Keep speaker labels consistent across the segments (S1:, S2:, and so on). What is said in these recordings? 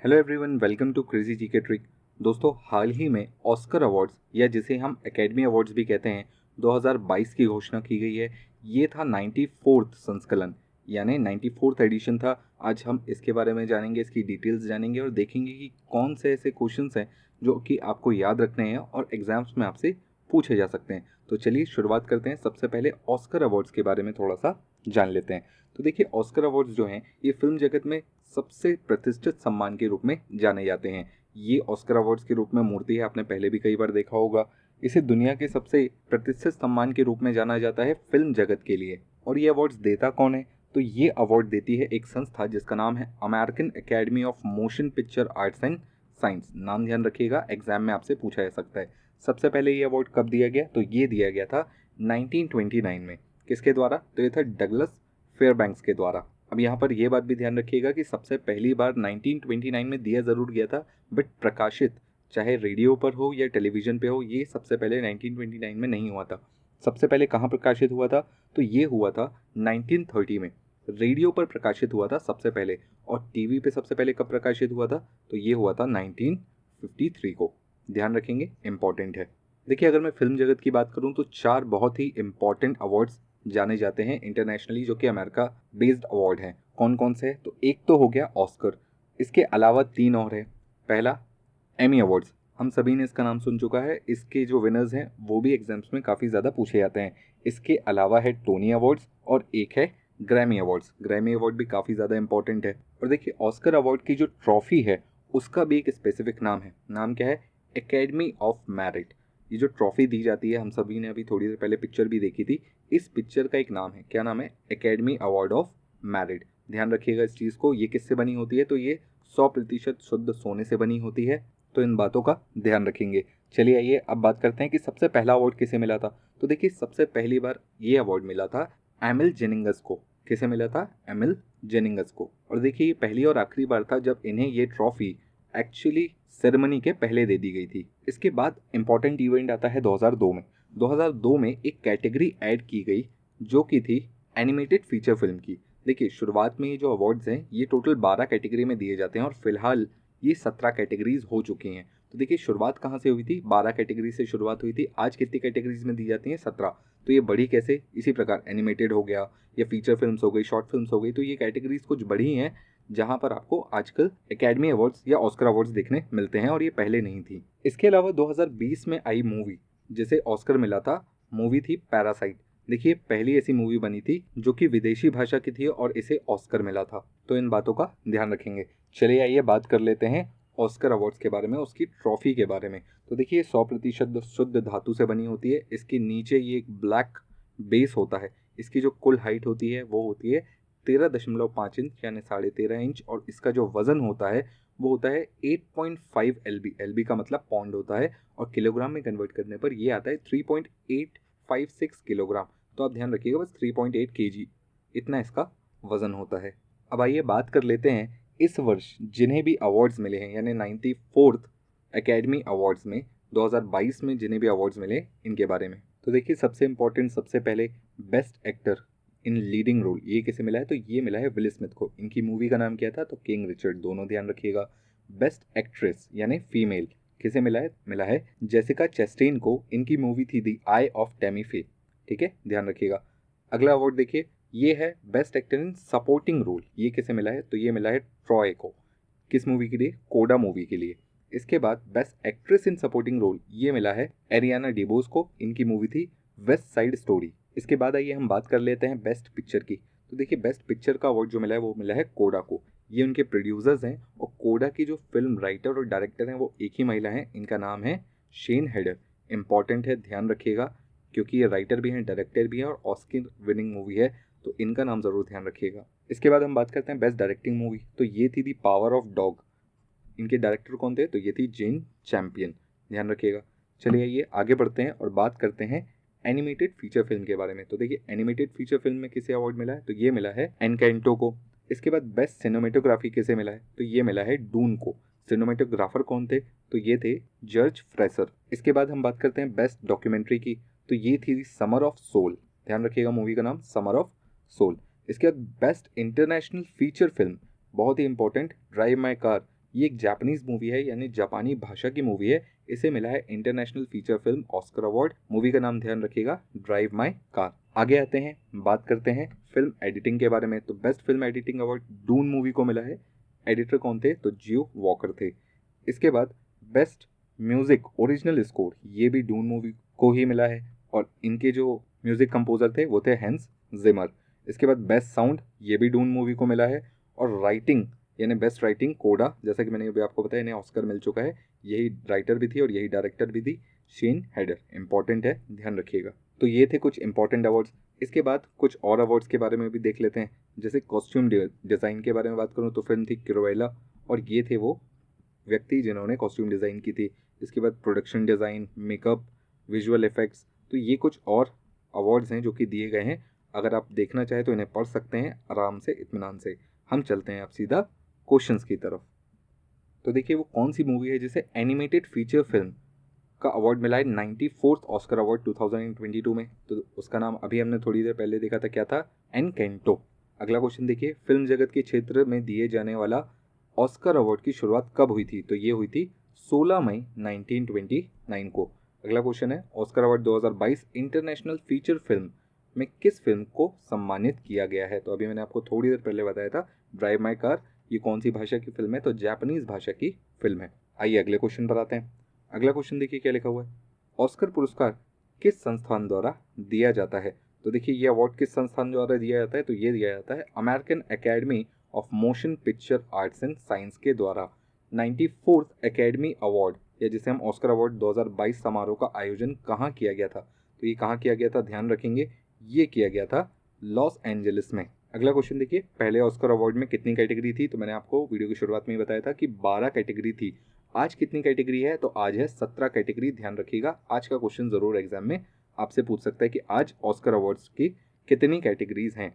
S1: Hello everyone, welcome to crazy GK trick. दोस्तों, हाल ही में ऑस्कर अवार्ड्स या जिसे हम एकेडमी अवार्ड्स भी कहते हैं 2022 की घोषणा की गई है। ये था 94th संस्कलन, यानी 94th एडिशन था। आज हम इसके बारे में जानेंगे, इसकी डिटेल्स जानेंगे और देखेंगे कि कौन से ऐसे क्वेश्चंस हैं जो कि आपको याद रखने हैं और एग्जाम्स में आपसे पूछे जा सकते हैं। तो चलिए शुरुआत करते हैं। सबसे पहले ऑस्कर अवार्ड्स के बारे में थोड़ा सा जान लेते हैं। तो देखिए, ऑस्कर अवार्ड्स जो हैं ये फिल्म जगत में सबसे प्रतिष्ठित सम्मान के रूप में जाने जाते हैं। ये ऑस्कर अवार्ड्स के रूप में मूर्ति है, आपने पहले भी कई बार देखा होगा। इसे दुनिया के सबसे प्रतिष्ठित सम्मान के रूप में जाना जाता है फिल्म जगत के लिए। और ये अवार्ड्स देता कौन है? तो ये अवार्ड देती है एक संस्था जिसका नाम है American academy of motion picture arts and science. नाम ध्यान रखिएगा, एग्जाम में आपसे पूछा जा सकता है। सबसे पहले ये अवार्ड कब दिया गया? तो ये दिया गया था 1929 में। किसके द्वारा? तो ये था डगलस फेयरबैंक्स के द्वारा। अब यहाँ पर यह बात भी ध्यान रखिएगा कि सबसे पहली बार 1929 में दिया ज़रूर गया था, बट प्रकाशित चाहे रेडियो पर हो या टेलीविज़न पे हो, ये सबसे पहले 1929 में नहीं हुआ था। सबसे पहले कहाँ प्रकाशित हुआ था? तो ये हुआ था 1930 में। रेडियो पर प्रकाशित हुआ था सबसे पहले। और टीवी पे सबसे पहले कब प्रकाशित हुआ था? तो ये हुआ था 1953 को। ध्यान रखेंगे, इंपॉर्टेंट है। देखिए, अगर मैं फिल्म जगत की बात करूँ तो 4 बहुत ही इंपॉर्टेंट अवार्ड्स जाने जाते हैं इंटरनेशनली, जो कि अमेरिका बेस्ड अवार्ड हैं। कौन कौन से? तो एक तो हो गया ऑस्कर, इसके अलावा 3 और हैं। पहला एमी अवार्ड्स, हम सभी ने इसका नाम सुन चुका है। इसके जो विनर्स हैं वो भी एग्जाम्स में काफ़ी ज़्यादा पूछे जाते हैं। इसके अलावा है टोनी अवार्ड्स और एक है ग्रैमी अवार्ड्स। ग्रैमी अवार्ड भी काफ़ी ज़्यादा इंपॉर्टेंट है। और देखिए, ऑस्कर अवार्ड की जो ट्रॉफी है उसका भी एक स्पेसिफिक नाम है। नाम क्या है? Academy of merit. ये जो ट्रॉफी दी जाती है, हम सभी ने अभी थोड़ी देर पहले पिक्चर भी देखी थी, इस पिक्चर का एक नाम है। क्या नाम है? Academy award of merit. ध्यान रखिएगा इस चीज़ को। ये किससे बनी होती है? तो ये 100% शुद्ध सोने से बनी होती है। तो इन बातों का ध्यान रखेंगे। चलिए आइए अब बात करते हैं कि सबसे पहला अवार्ड किसे मिला था। तो देखिए, सबसे पहली बार ये अवार्ड मिला था एमिल जेनिंगस को। किसे मिला था? एमिल जेनिंगस को। और देखिए, ये पहली और आखिरी बार था जब इन्हें ये ट्रॉफी एक्चुअली सेरेमनी के पहले दे दी गई थी। इसके बाद इंपॉर्टेंट इवेंट आता है 2002 में। 2002 में एक कैटेगरी ऐड की गई जो कि थी एनिमेटेड फीचर फिल्म की। देखिए, शुरुआत में ये जो अवार्ड्स हैं ये टोटल 12 कैटेगरी में दिए जाते हैं और फिलहाल ये 17 कैटेगरीज हो चुकी हैं। तो देखिए, शुरुआत कहाँ से हुई थी? 12 कैटेगरी से शुरुआत हुई थी। आज कितनी कैटेगरीज में दी जाती हैं? 17। तो ये बढ़ी कैसे? इसी प्रकार एनिमेटेड हो गया या फीचर फिल्म्स हो गई, शॉर्ट फिल्म्स हो गई, तो ये कैटेगरीज कुछ बढ़ी हैं जहां पर आपको आजकल एकेडमी अवार्ड्स या ऑस्कर अवार्ड्स देखने मिलते हैं, और ये पहले नहीं थी। इसके अलावा 2020 में आई मूवी जिसे ऑस्कर मिला था, मूवी थी पैरासाइट। देखिए, पहली ऐसी मूवी बनी थी जो कि विदेशी भाषा की थी और इसे ऑस्कर मिला था। तो इन बातों का ध्यान रखेंगे। चलिए आइए बात कर लेते हैं ऑस्कर अवार्ड्स के बारे में, उसकी ट्रॉफी के बारे में। तो देखिए, 100% शुद्ध धातु से बनी होती है। इसके नीचे ये एक ब्लैक बेस होता है। इसकी जो कुल हाइट होती है वो होती है 13.5 इंच, यानी 13.5 इंच। और इसका जो वजन होता है वो होता है 8.5 LB। LB का मतलब पौंड होता है, और किलोग्राम में कन्वर्ट करने पर ये आता है 3.856 किलोग्राम। तो आप ध्यान रखिएगा, बस 3.8 kg इतना इसका वजन होता है। अब आइए बात कर लेते हैं इस वर्ष जिन्हें भी अवार्ड्स मिले हैं, यानी 94th एकेडमी अवार्ड्स में 2022 में जिन्हें भी अवार्ड्स मिले इनके बारे में। तो देखिए, सबसे इंपॉर्टेंट, सबसे पहले best actor in leading role ये किसे मिला है? तो ये मिला है विल स्मिथ को। इनकी मूवी का नाम क्या था? तो किंग रिचर्ड। दोनों ध्यान रखिएगा। बेस्ट एक्ट्रेस यानी फीमेल किसे मिला है? मिला है जेसिका चेस्टेन को। इनकी मूवी थी द आई ऑफ टेमी फे। ठीक है, ध्यान रखिएगा। अगला अवार्ड देखिए, ये है best actor in supporting role. ये किसे मिला है? तो ये मिला है ट्रॉय को। किस मूवी के लिए? कोडा मूवी के लिए। इसके बाद best actress in supporting role ये मिला है एरियाना डिबोस को। इनकी मूवी थी वेस्ट साइड स्टोरी। इसके बाद आइए हम बात कर लेते हैं बेस्ट पिक्चर की। तो देखिए, बेस्ट पिक्चर का अवार्ड जो मिला है वो मिला है कोडा को। ये उनके प्रोड्यूसर्स हैं, और कोडा की जो फिल्म राइटर और डायरेक्टर हैं वो एक ही महिला हैं। इनका नाम है शेन हेडर। इंपॉर्टेंट है, ध्यान रखिएगा, क्योंकि ये राइटर भी हैं, डायरेक्टर भी हैं, और ऑस्कर विनिंग मूवी है, तो इनका नाम ज़रूर ध्यान रखिएगा। इसके बाद हम बात करते हैं बेस्ट डायरेक्टिंग मूवी। तो ये थी दी पावर ऑफ डॉग। इनके डायरेक्टर कौन थे? तो ये थी जेन चैंपियन। ध्यान रखिएगा। चलिए ये आगे बढ़ते हैं और बात करते हैं एनिमेटेड फीचर फिल्म के बारे में। तो देखिए, एनिमेटेड फीचर फिल्म में किसे अवार्ड मिला है? तो ये मिला है एनकेंटो को। इसके बाद बेस्ट सिनेमेटोग्राफी किसे मिला है? तो ये मिला है डून को। सिनेमेटोग्राफर कौन थे? तो ये थे जॉर्ज फ्रेसर। इसके बाद हम बात करते हैं बेस्ट डॉक्यूमेंट्री की। तो ये थी समर ऑफ सोल। ध्यान रखिएगा, मूवी का नाम समर ऑफ सोल। इसके बाद बेस्ट इंटरनेशनल फीचर फिल्म, बहुत ही इंपॉर्टेंट, ड्राइव माई कार। ये एक जापानीज मूवी है, यानी जापानी भाषा की मूवी है। इसे मिला है international feature film Oscar award. Movie का नाम ध्यान रखिएगा, ड्राइव माई कार। आगे आते हैं, बात करते हैं फिल्म एडिटिंग के बारे में। तो best film editing award Dune movie को मिला है। एडिटर कौन थे? तो जियो वॉकर थे। इसके बाद बेस्ट म्यूजिक ओरिजिनल स्कोर, ये भी डून मूवी को ही मिला है, और इनके जो म्यूजिक कंपोजर थे वो थे हैंस जिमर। इसके बाद बेस्ट साउंड, ये भी डून मूवी को मिला है। और राइटिंग यानी बेस्ट राइटिंग कोडा, जैसा कि मैंने अभी आपको बताया, इन्हें ऑस्कर मिल चुका है। यही राइटर भी थी और यही डायरेक्टर भी थी, शेन हेडर। इंपॉर्टेंट है, ध्यान रखिएगा। तो ये थे कुछ इंपॉर्टेंट अवार्ड्स। इसके बाद कुछ और अवार्ड्स के बारे में भी देख लेते हैं। जैसे कॉस्ट्यूम डिज़ाइन के बारे में बात करूँ तो फिल्म थी क्रूएला, और ये थे वो व्यक्ति जिन्होंने कॉस्ट्यूम डिज़ाइन की थी। इसके बाद production design, makeup, visual effects, तो ये कुछ और अवार्ड्स हैं जो कि दिए गए हैं। अगर आप देखना चाहें तो इन्हें पढ़ सकते हैं आराम से, इत्मीनान से। हम चलते हैं अब सीधा क्वेश्चंस की तरफ। तो देखिए, वो कौन सी मूवी है जिसे एनिमेटेड फीचर फिल्म का अवार्ड मिला है 94th ऑस्कर अवार्ड 2022 में? तो उसका नाम अभी हमने थोड़ी देर पहले देखा था, क्या था? एनकेंटो। अगला क्वेश्चन देखिए, फिल्म जगत के क्षेत्र में दिए जाने वाला ऑस्कर अवार्ड की शुरुआत कब हुई थी? तो ये हुई थी 16 मई 1929 को। अगला क्वेश्चन है, Oscar award 2022 international feature film में किस फिल्म को सम्मानित किया गया है? तो अभी मैंने आपको थोड़ी देर पहले बताया था, ड्राइव माई कार। ये कौन सी भाषा की फिल्म है? तो जापानीज भाषा की फिल्म है। आइए अगले क्वेश्चन पर आते हैं। अगला क्वेश्चन देखिए क्या लिखा हुआ है, ऑस्कर पुरस्कार किस संस्थान द्वारा दिया जाता है? तो देखिए, ये अवार्ड किस संस्थान द्वारा दिया जाता है? तो ये दिया जाता है American academy of motion picture arts and science के द्वारा। 94th एकेडमी अवार्ड, या जिसे हम ऑस्कर अवार्ड 2022 समारोह का आयोजन कहाँ किया गया था? तो ये कहाँ किया गया था, ध्यान रखेंगे, ये किया गया था लॉस एंजलिस में। अगला क्वेश्चन देखिए, पहले ऑस्कर अवार्ड में कितनी कैटेगरी थी? तो मैंने आपको वीडियो की शुरुआत में ही बताया था कि 12 कैटेगरी थी। आज कितनी कैटेगरी है? तो आज है 17 कैटेगरी। ध्यान रखिएगा, आज का क्वेश्चन जरूर एग्जाम में आपसे पूछ सकता है कि आज ऑस्कर अवार्ड्स की कितनी कैटेगरीज हैं।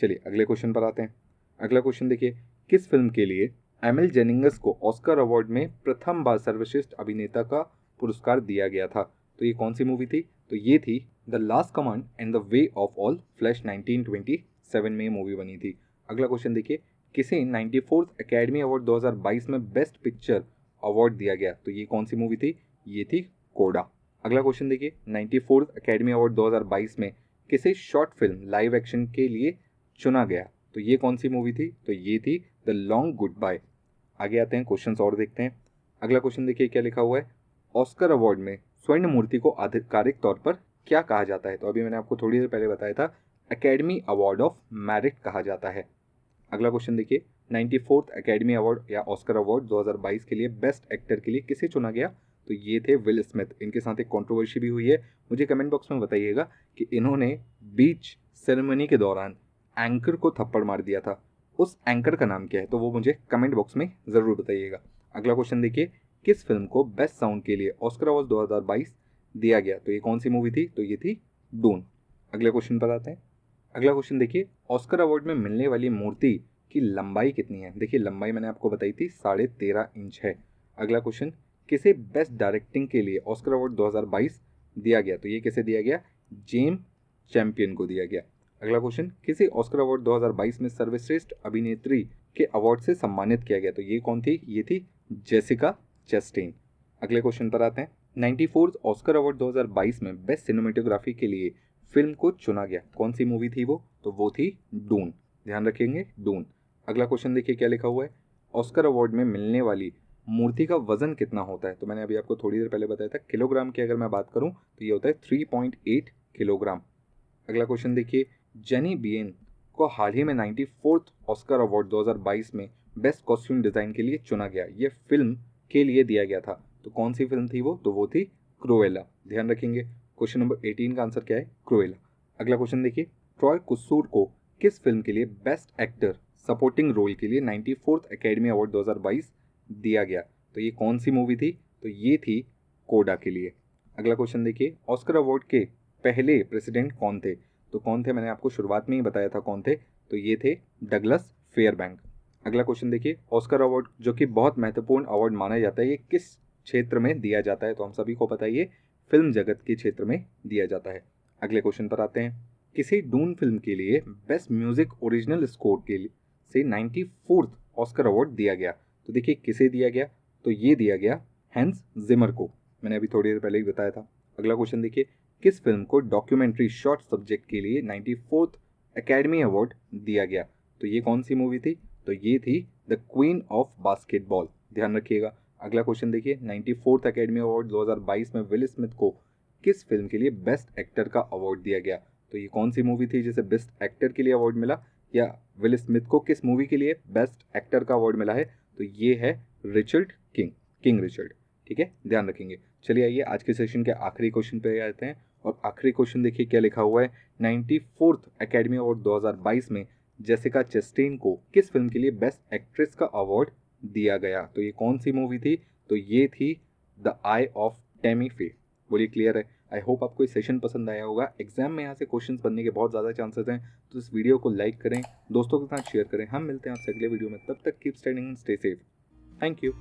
S1: चलिए अगले क्वेश्चन पर आते हैं। अगला क्वेश्चन देखिए, किस फिल्म के लिए एमिल जेनिंगस को ऑस्कर अवार्ड में प्रथम बार सर्वश्रेष्ठ अभिनेता का पुरस्कार दिया गया था? तो ये कौन सी मूवी थी? तो ये थी the last command and the way of all flash. 1927 में ये मूवी बनी थी। अगला क्वेश्चन देखिए, किसे 94th एकेडमी अवार्ड 2022 में बेस्ट पिक्चर अवार्ड दिया गया? तो ये कौन सी मूवी थी? ये थी कोडा। अगला क्वेश्चन देखिए, 94th एकेडमी अवार्ड 2022 में किसे शॉर्ट फिल्म लाइव एक्शन के लिए चुना गया? तो ये कौन सी मूवी थी? तो ये थी द लॉन्ग गुड बाय। आगे आते हैं, क्वेश्चंस और देखते हैं। अगला क्वेश्चन देखिए क्या लिखा हुआ है, ऑस्कर अवार्ड में स्वर्ण मूर्ति को आधिकारिक तौर पर क्या कहा जाता है? तो अभी मैंने आपको थोड़ी देर पहले बताया था, एकेडमी अवार्ड ऑफ मेरिट कहा जाता है। अगला क्वेश्चन देखिए, 94th एकेडमी अवार्ड या ऑस्कर अवार्ड 2022 के लिए बेस्ट एक्टर के लिए किसे चुना गया? तो ये थे विल स्मिथ। इनके साथ एक कंट्रोवर्सी भी हुई है। मुझे कमेंट बॉक्स में बताइएगा कि इन्होंने बीच सेरेमनी के दौरान एंकर को थप्पड़ मार दिया था, उस एंकर का नाम क्या है? तो वो मुझे कमेंट बॉक्स में ज़रूर बताइएगा। अगला क्वेश्चन देखिए, किस फिल्म को बेस्ट साउंड के लिए ऑस्कर अवार्ड 2022 दिया गया? तो ये कौन सी मूवी थी? तो ये थी डून। अगले क्वेश्चन पर आते हैं। अगला क्वेश्चन देखिए, ऑस्कर अवार्ड में मिलने वाली मूर्ति की लंबाई कितनी है? देखिए, लंबाई मैंने आपको बताई थी 13.5 इंच है। अगला क्वेश्चन, किसे बेस्ट डायरेक्टिंग के लिए ऑस्कर अवार्ड 2022 दिया गया? तो ये किसे दिया गया? जेम्स चैंपियन को दिया गया। अगला क्वेश्चन, किसे ऑस्कर अवार्ड 2022 में सर्वश्रेष्ठ अभिनेत्री के अवार्ड से सम्मानित किया गया? तो ये कौन थी? ये थी जेसिका चेस्टेन। अगले क्वेश्चन पर आते हैं। 94th ऑस्कर अवार्ड 2022 में बेस्ट सिनेमेटोग्राफी के लिए फिल्म को चुना गया, कौन सी मूवी थी वो? तो वो थी डून। ध्यान रखेंगे, डून। अगला क्वेश्चन देखिए क्या लिखा हुआ है, ऑस्कर अवार्ड में मिलने वाली मूर्ति का वजन कितना होता है? तो मैंने अभी आपको थोड़ी देर पहले बताया था, किलोग्राम की अगर मैं बात करूं तो ये होता है 3.8 किलोग्राम। अगला क्वेश्चन देखिए, जेनी बियन को हाल ही में 94th ऑस्कर अवार्ड 2022 में बेस्ट कॉस्ट्यूम डिज़ाइन के लिए चुना गया, ये फिल्म के लिए दिया गया था, तो कौन सी फिल्म थी वो? तो वो थी क्रूएला। ध्यान रखेंगे, क्वेश्चन नंबर 18 का आंसर क्या है? क्रूएला। अगला क्वेश्चन देखिए, ट्रॉय कुस्सूर को किस फिल्म के लिए बेस्ट एक्टर सपोर्टिंग रोल के लिए 94th एकेडमी अवार्ड 2022 दिया गया? तो ये कौन सी मूवी थी? तो ये थी कोडा के लिए। अगला क्वेश्चन देखिए, ऑस्कर अवार्ड के पहले प्रेसिडेंट कौन थे? तो कौन थे? मैंने आपको शुरुआत में ही बताया था कौन थे, तो ये थे डगलस फेयरबैंक। अगला क्वेश्चन देखिए, ऑस्कर अवार्ड जो कि बहुत महत्वपूर्ण अवार्ड माना जाता है, ये किस क्षेत्र में दिया जाता है? तो हम सभी को पता है, ये फिल्म जगत के क्षेत्र में दिया जाता है। अगले क्वेश्चन पर आते हैं, किसी डून फिल्म के लिए बेस्ट म्यूजिक ओरिजिनल स्कोर के लिए से 94th ऑस्कर अवार्ड दिया गया? तो देखिए किसे दिया गया, तो ये दिया गया हैंस जिमर को, मैंने अभी थोड़ी देर पहले ही बताया था। अगला क्वेश्चन देखिए, किस फिल्म को डॉक्यूमेंट्री शॉर्ट सब्जेक्ट के लिए 94th एकेडमी अवार्ड दिया गया, तो ये कौन सी मूवी थी, तो ये थी द क्वीन ऑफ बास्केटबॉल, ध्यान रखिएगा। अगला क्वेश्चन देखिए, 94th एकेडमी अवार्ड 2022 में विल स्मिथ को किस फिल्म के लिए बेस्ट एक्टर का अवार्ड दिया गया, तो ये कौन सी मूवी थी जिसे बेस्ट एक्टर के लिए अवार्ड मिला, या विल स्मिथ को किस मूवी के लिए बेस्ट एक्टर का अवार्ड मिला है, तो ये है रिचर्ड किंग रिचर्ड, ठीक है, ध्यान रखेंगे। चलिए आइए आज के सेशन के आखिरी क्वेश्चन पे आते हैं, और आखिरी क्वेश्चन देखिए क्या लिखा हुआ है, 94th एकेडमी अवार्ड 2022 में जेसिका चेस्टेन को किस फिल्म के लिए बेस्ट एक्ट्रेस का अवार्ड दिया गया, तो ये कौन सी मूवी थी, तो ये थी द आई ऑफ टेमी फे। बोलिए क्लियर है। आई होप आपको ये सेशन पसंद आया होगा। एग्जाम में यहाँ से क्वेश्चंस बनने के बहुत ज़्यादा चांसेस हैं, तो इस वीडियो को लाइक करें, दोस्तों के साथ शेयर करें। हम मिलते हैं आपसे अगले वीडियो में, तब तक keep studying, stay safe, thank you.